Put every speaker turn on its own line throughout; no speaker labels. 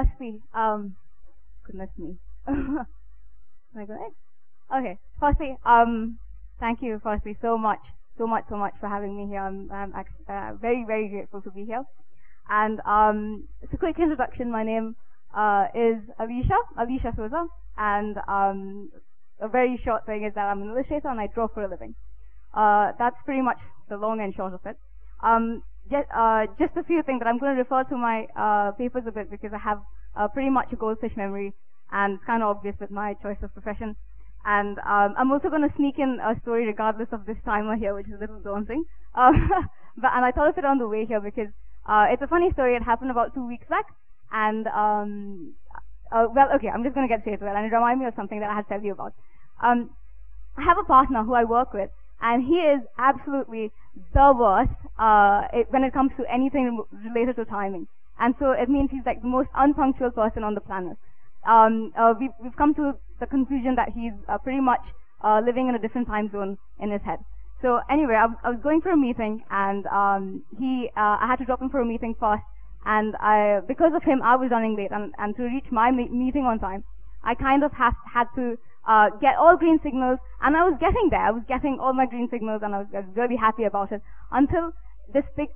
firstly, goodness me. Am I good? Okay. Firstly, thank you, firstly, so much for having me here. I'm very, very grateful to be here. And it's a quick introduction. My name is Alicia Souza, and a very short thing is that I'm an illustrator and I draw for a living. That's pretty much the long and short of it. Just a few things that I'm going to refer to my papers a bit because I have pretty much a goldfish memory, and it's kind of obvious with my choice of profession. And I'm also going to sneak in a story regardless of this timer here, which is a little daunting. And I thought of it on the way here because it's a funny story. It happened about 2 weeks back. And, well, okay, I'm just going to get straight to it. And it reminded me of something that I had to tell you about. I have a partner who I work with, and he is absolutely the worst when it comes to anything related to timing. And so it means he's like the most unpunctual person on the planet. We've come to the conclusion that he's pretty much living in a different time zone in his head. So anyway, I was going for a meeting, and I had to drop him for a meeting first, and because of him I was running late, and to reach my meeting on time, I kind of had to get all green signals, and I was getting there. I was getting all my green signals, and I was really happy about it until this big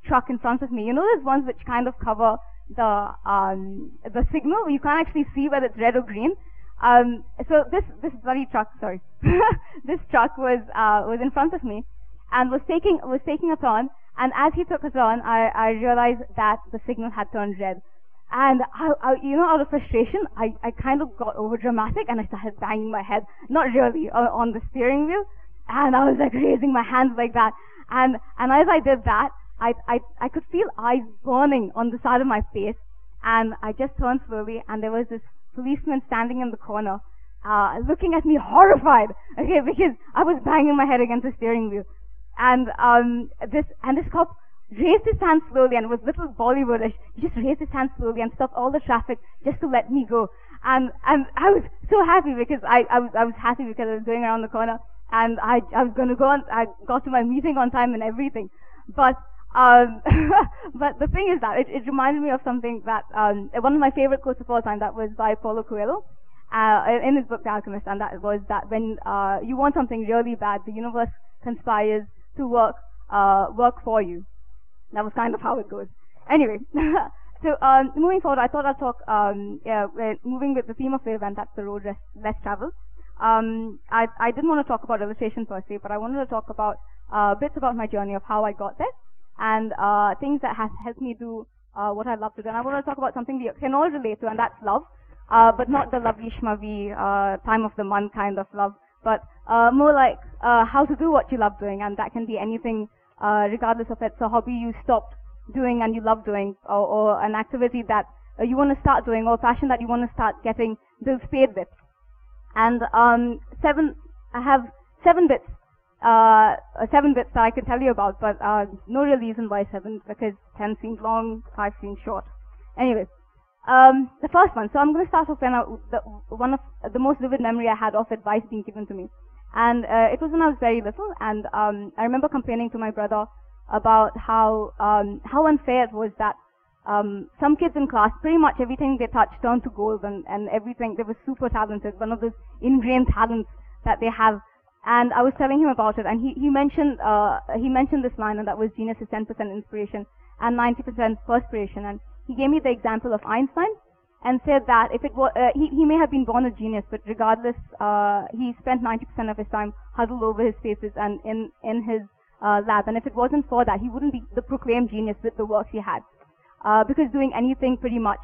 truck in front of me. You know those ones which kind of cover the signal? You can't actually see whether it's red or green. So this bloody truck, sorry, this truck was in front of me and was taking a turn. And as he took a turn, I realized that the signal had turned red. And I you know, out of frustration, I kind of got over dramatic and I started banging my head, not really, on the steering wheel. And I was like raising my hands like that. And as I did that, I could feel eyes burning on the side of my face. And I just turned slowly, and there was this policeman standing in the corner, looking at me horrified, okay, because I was banging my head against the steering wheel. And this cop raised his hand slowly, and it was little Bollywoodish. He just raised his hand slowly and stopped all the traffic just to let me go. And I was so happy because I was happy because I was going around the corner, and I was going to go on. I got to my meeting on time and everything. But but the thing is that it reminded me of something that one of my favorite quotes of all time, that was by Paulo Coelho in his book The Alchemist, and that was that when you want something really bad, the universe conspires to work for you. That was kind of how it goes. Anyway, so moving forward, I thought I'd talk moving with the theme of the event, that's the road less traveled. I didn't want to talk about illustration per se, but I wanted to talk about bits about my journey of how I got there, and things that have helped me do what I love to do. And I want to talk about something we can all relate to, and that's love, but not the lovey schmovey time of the month kind of love, but more like how to do what you love doing, and that can be anything, regardless of it's a hobby you stopped doing and you love doing, or an activity that you want to start doing, or a passion that you want to start getting bills paid with. And I have seven bits that I could tell you about, but no real reason why 7, because 10 seems long, 5 seems short. Anyway, the first one. So I'm going to start off one of the most vivid memory I had of advice being given to me, and it was when I was very little, and I remember complaining to my brother about how unfair it was that some kids in class, pretty much everything they touched turned to gold, and everything, they were super talented, one of those ingrained talents that they have. And I was telling him about it, and he mentioned this line, and that was genius is 10% inspiration and 90% perspiration. And he gave me the example of Einstein, and said that if it was he may have been born a genius, but regardless, he spent 90% of his time huddled over his thesis and in his lab. And if it wasn't for that, he wouldn't be the proclaimed genius with the work he had, because doing anything, pretty much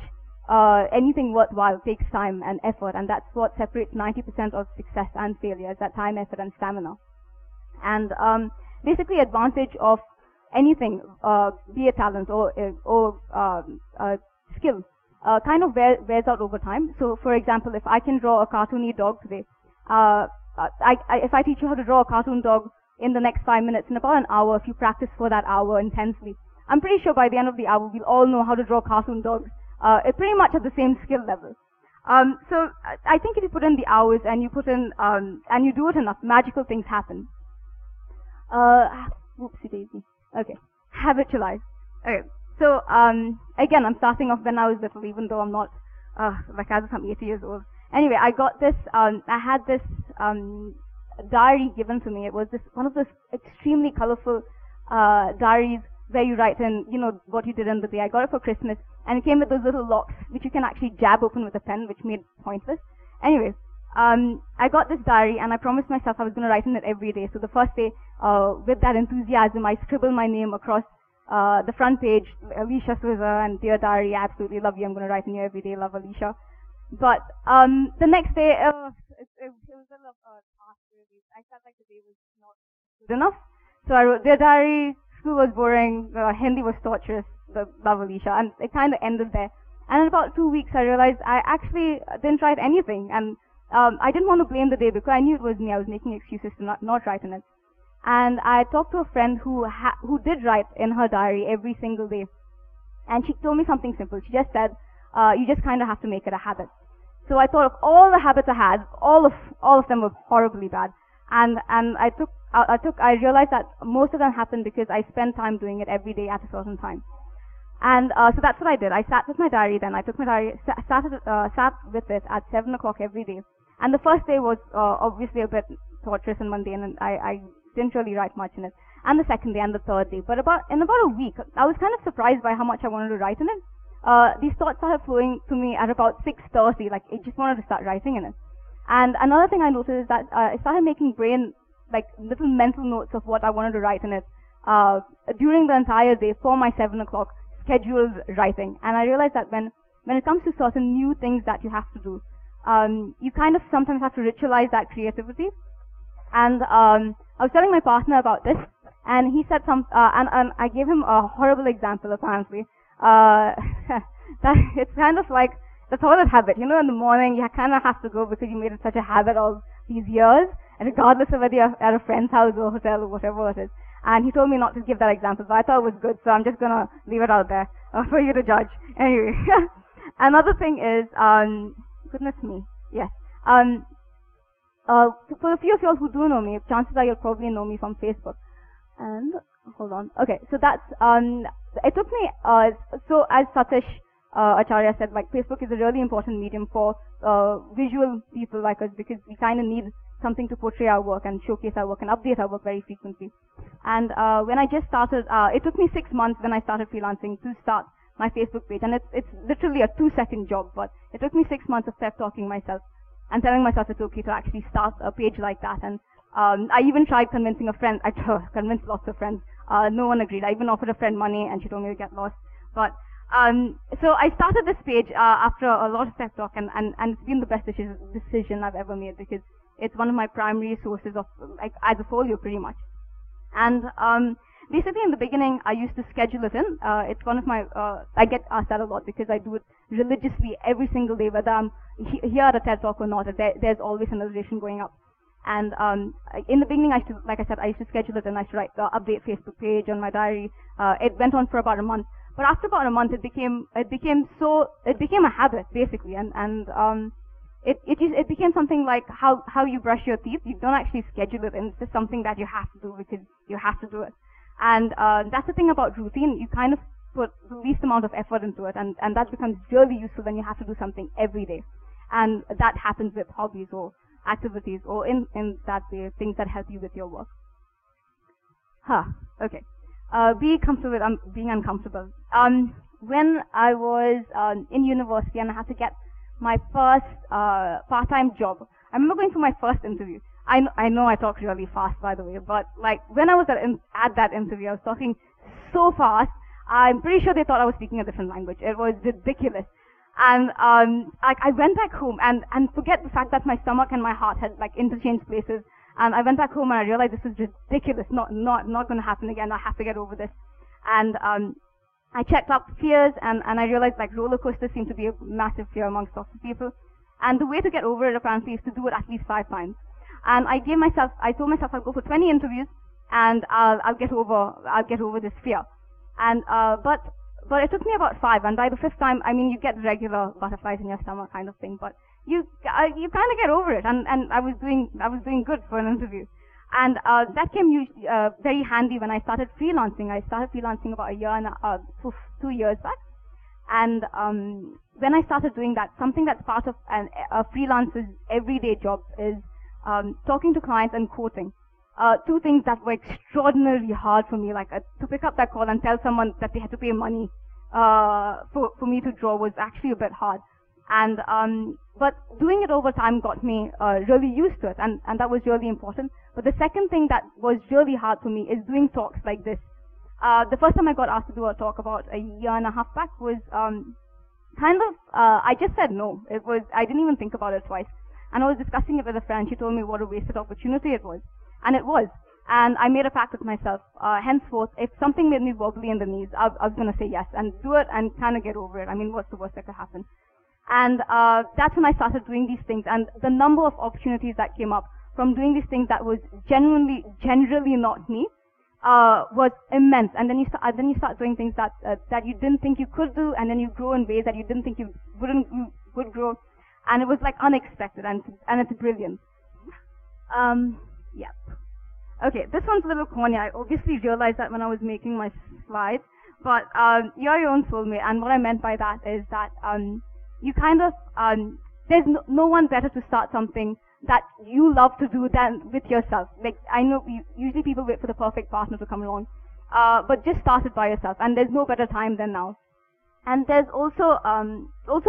anything worthwhile, takes time and effort, and that's what separates 90% of success and failure, is that time, effort, and stamina. And basically, advantage of anything, be it talent or skill, kind of wears out over time. So, for example, if I can draw a cartoony dog today, if I teach you how to draw a cartoon dog in the next 5 minutes, in about an hour, if you practice for that hour intensely, I'm pretty sure by the end of the hour, we'll all know how to draw cartoon dogs, pretty much at the same skill level. So I think if you put in the hours and you put in, and you do it enough, magical things happen. Whoopsie daisy. Okay. Habitualize. Okay. So again, I'm starting off when I was little, even though I'm not like as if I'm 80 years old. Anyway, I got this. I had this diary given to me. It was one of those extremely colorful diaries where you write in, what you did in the day. I got it for Christmas, and it came with those little locks which you can actually jab open with a pen, which made it pointless. Anyway, I got this diary, and I promised myself I was going to write in it every day. So the first day, with that enthusiasm, I scribbled my name across the front page, Alicia Souza, and dear diary, I absolutely love you. I'm going to write in you every day. Love, Alicia. But the next day, it was a little task really. I felt like the day was not good enough. So I wrote, dear diary, school was boring, Hindi was torturous, love, Alicia, and it kind of ended there. And in about 2 weeks, I realized I actually didn't write anything, and I didn't want to blame the day because I knew it was me. I was making excuses to not write in it. And I talked to a friend who did write in her diary every single day, and she told me something simple. She just said, you just kind of have to make it a habit. So I thought of all the habits I had, all of them were horribly bad, and I realized that most of them happened because I spent time doing it every day at a certain time. And so that's what I did. I sat with my diary then. I took my diary, sat with it at 7 o'clock every day. And the first day was obviously a bit torturous and mundane, and I didn't really write much in it. And the second day and the third day. But in about a week, I was kind of surprised by how much I wanted to write in it. These thoughts started flowing to me at about 6:30, like I just wanted to start writing in it. And another thing I noticed is that I started making like little mental notes of what I wanted to write in it during the entire day for my 7 o'clock scheduled writing. And I realized that when it comes to certain new things that you have to do, you kind of sometimes have to ritualize that creativity. And I was telling my partner about this, and he said and I gave him a horrible example apparently. That it's kind of like the toilet habit. In the morning you kind of have to go because you made it such a habit all these years, and regardless of whether you're at a friend's house or hotel or whatever it is. And he told me not to give that example, but I thought it was good, so I'm just gonna leave it out there for you to judge. Anyway, another thing is, goodness me, yes. For a few of y'all who do know me, chances are you'll probably know me from Facebook. And hold on, okay, so that's it took me so as Satish Acharya said, like Facebook is a really important medium for visual people like us because we kind of need something to portray our work and showcase our work and update our work very frequently. And when I just started, it took me 6 months when I started freelancing to start my Facebook page, and it's literally a 2-second job, but it took me 6 months of pep talking myself and telling myself it's okay to actually start a page like that. And I even tried convincing a friend. I convinced lots of friends. No one agreed. I even offered a friend money, and she told me to get lost. But so I started this page after a lot of pep talk, and it's been the best decision I've ever made because it's one of my primary sources of like as a folio pretty much. And basically in the beginning I used to schedule it in. It's one of my I get asked that a lot because I do it religiously every single day, whether I'm here at a TED Talk or not. There's always an illustration going up. And in the beginning, like I said, I used to schedule it and I used to write the update Facebook page on my diary. It went on for about a month, but after about a month, it became a habit basically, and it became something like how you brush your teeth. You don't actually schedule it, and it's just something that you have to do because you have to do it. And that's the thing about routine. You kind of put the least amount of effort into it, and that becomes really useful when you have to do something every day. And that happens with hobbies or activities or in that way, things that help you with your work. Okay. Be comfortable with being uncomfortable. When I was in university and I had to get my first part-time job, I remember going for my first interview. I know I talk really fast, by the way, but like when I was at that interview, I was talking so fast. I'm pretty sure they thought I was speaking a different language. It was ridiculous. And I went back home and forget the fact that my stomach and my heart had like interchanged places. And I went back home and I realized this was ridiculous, not going to happen again. I have to get over this. And I checked up fears, and I realized like roller coasters seem to be a massive fear amongst lots of people. And the way to get over it apparently is to do it at least 5 times. And I told myself I'll go for 20 interviews and I'll get over this fear. And but it took me about 5, and by the 5th time, I mean, you get regular butterflies in your stomach kind of thing, but you kind of get over it, and I was doing good for an interview. And that came very handy when I started freelancing. I started freelancing about 2 years back. And when I started doing that, something that's part of a freelancer's everyday job is talking to clients and quoting. Two things that were extraordinarily hard for me, like to pick up that call and tell someone that they had to pay money for me to draw was actually a bit hard. And but doing it over time got me really used to it, and that was really important. But the second thing that was really hard for me is doing talks like this. The first time I got asked to do a talk about a year and a half back was I just said no. I didn't even think about it twice. And I was discussing it with a friend. She told me what a wasted opportunity it was. And it was. And I made a pact with myself. Henceforth, if something made me wobbly in the knees, I was going to say yes and do it and kind of get over it. I mean, what's the worst that could happen? And that's when I started doing these things. And the number of opportunities that came up from doing these things that was generally not me was immense. And then you start doing things that you didn't think you could do, and then you grow in ways that you didn't think you would grow. And it was like unexpected, and it's brilliant. Yep. Okay, this one's a little corny. I obviously realized that when I was making my slides, but you're your own soulmate. And what I meant by that is that you kind of there's no one better to start something that you love to do than with yourself. Like, I know usually people wait for the perfect partner to come along, but just start it by yourself, and there's no better time than now. And there's also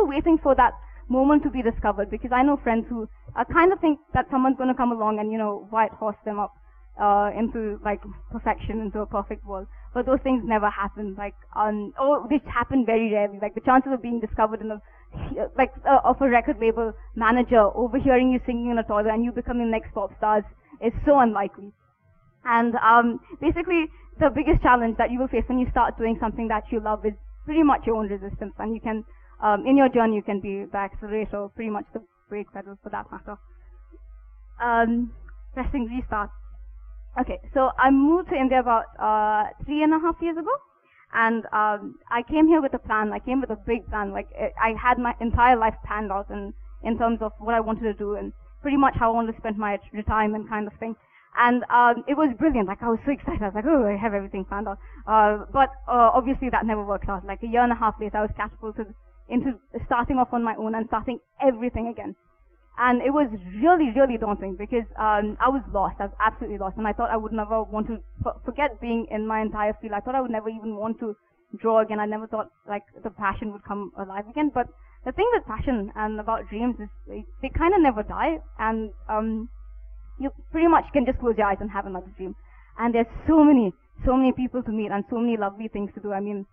waiting for that moment to be discovered, because I know friends who kind of think that someone's going to come along and, white horse them up into like perfection, into a perfect world. But those things never happen. Like, they happen very rarely. Like, the chances of being discovered in of a record label manager overhearing you singing in a toilet and you becoming the next pop stars is so unlikely. And basically, the biggest challenge that you will face when you start doing something that you love is pretty much your own resistance. And you can, in your journey, you can be the accelerator, or pretty much the brake pedal for that matter. Pressing restart. Okay, so I moved to India about 3.5 years ago. And I came here with a plan. I came with a big plan. Like, I had my entire life planned out in terms of what I wanted to do and pretty much how I wanted to spend my retirement kind of thing. And it was brilliant. Like, I was so excited. I was like, oh, I have everything planned out. But obviously that never worked out. Like, 1.5 years later, I was catapulted into starting off on my own and starting everything again. And it was really, really daunting because I was lost. I was absolutely lost. And I thought I would never want to forget being in my entire field. I thought I would never even want to draw again. I never thought, like, the passion would come alive again. But the thing with passion and about dreams is they kind of never die. And you pretty much can just close your eyes and have another dream. And there's so many people to meet and so many lovely things to do. I mean,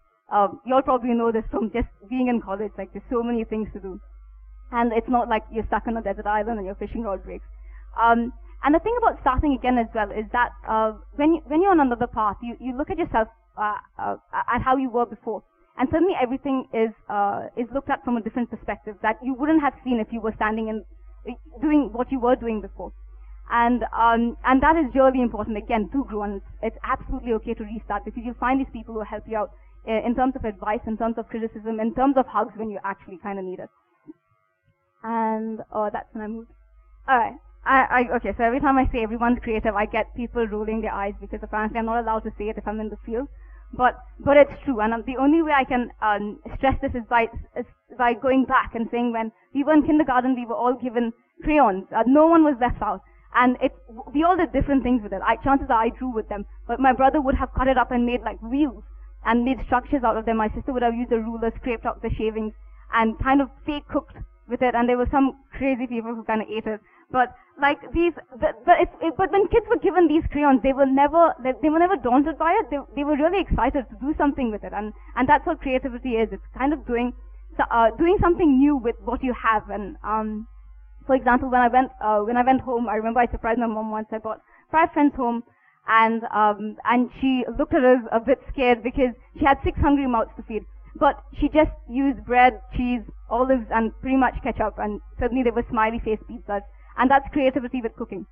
you all probably know this from just being in college. Like, there's so many things to do. And it's not like you're stuck on a desert island and your fishing rod breaks. And the thing about starting again as well is that when you're on another path, you look at yourself at how you were before, and suddenly everything is looked at from a different perspective that you wouldn't have seen if you were standing and doing what you were doing before. And that is really important again to grow. And it's absolutely okay to restart, because you'll find these people who help you out in terms of advice, in terms of criticism, in terms of hugs when you actually kind of need it. And that's when I moved. Alright. Okay, so every time I say everyone's creative, I get people rolling their eyes, because apparently I'm not allowed to say it if I'm in the field. But it's true, and the only way I can stress this is by going back and saying when we were in kindergarten, we were all given crayons. No one was left out. And we all did different things with it. Chances are I drew with them, but my brother would have cut it up and made like wheels and made structures out of them. My sister would have used a ruler, scraped up the shavings, and kind of fake cooked with it, and there were some crazy people who kind of ate it. But like but when kids were given these crayons, they were never daunted by it. They were really excited to do something with it, and that's what creativity is. It's kind of doing something new with what you have. And for example, when I went home, I remember I surprised my mom once. I brought 5 friends home, and she looked at us a bit scared because she had 6 hungry mouths to feed. But she just used bread, cheese, olives, and pretty much ketchup, and suddenly there were smiley-faced pizzas. And that's creativity with cooking.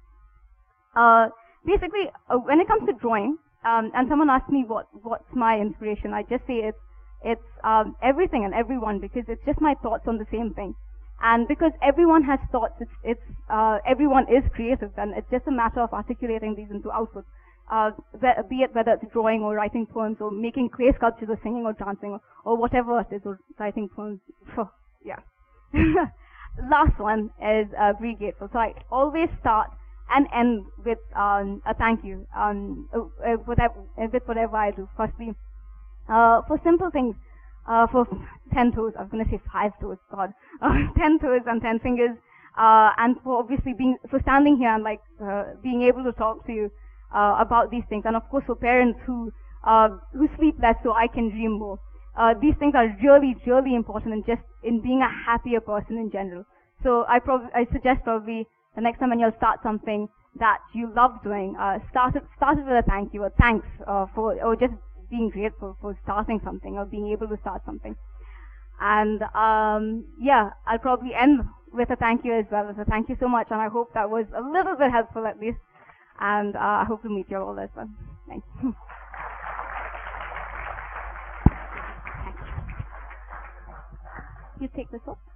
Basically, when it comes to drawing, and someone asks me what's my inspiration, I just say it's everything and everyone, because it's just my thoughts on the same thing. And because everyone has thoughts, it's everyone is creative, and it's just a matter of articulating these into outputs. Be it whether it's drawing or writing poems or making clay sculptures or singing or dancing or whatever it is, or writing poems. Yeah. Last one is be grateful. So I always start and end with a thank you with whatever I do. Firstly, for simple things, for 10 toes, I was going to say 5 toes, God, 10 toes and 10 fingers, and for obviously for standing here and like being able to talk to you about these things, and of course for parents who sleep less so I can dream more. These things are really, really important in being a happier person in general. So I suggest probably the next time when you'll start something that you love doing, start it with a thank you or thanks or just being grateful for starting something or being able to start something. And yeah, I'll probably end with a thank you as well. So thank you so much, and I hope that was a little bit helpful at least. And I hope to meet you all as well. Thanks. You take this off.